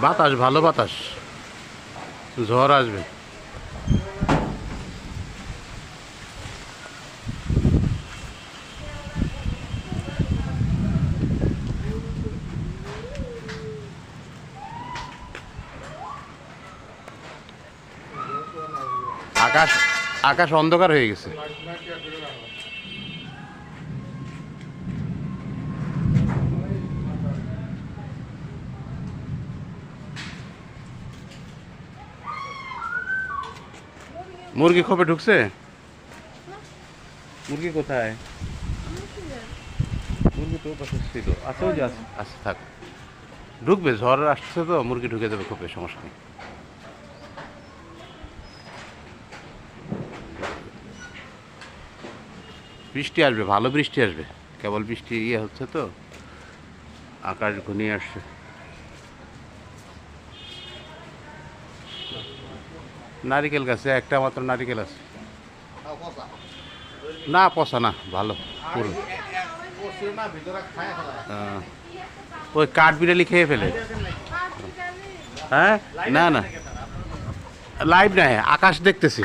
বাতাস ভালো বাতাস, ঝড় আসবে। আকাশ আকাশ অন্ধকার হয়ে গেছে। মুরগি খোপে ঢুকছে? মুরগি কোথায়? মুরগি তো পাশে ছিল। আচ্ছা ওই যে আচ্ছা থাক, ঢুকবে, ঝড় আসছে তো মুরগি ঢুকে যাবে খোপে, সমস্যা নেই। বৃষ্টি আসবে, ভালো বৃষ্টি আসবে, কেবল বৃষ্টি হচ্ছে তো, আকাশ ঘনিয়ে আসছে। নারিকেল গাছে একটা মাত্র নারিকেল আছে। না পচা না, ভালো পুরো। ওই কাঠ বিড়ালি খেয়ে ফেলে। হ্যাঁ, না না, লাইভ নাই, আকাশ দেখতেছি।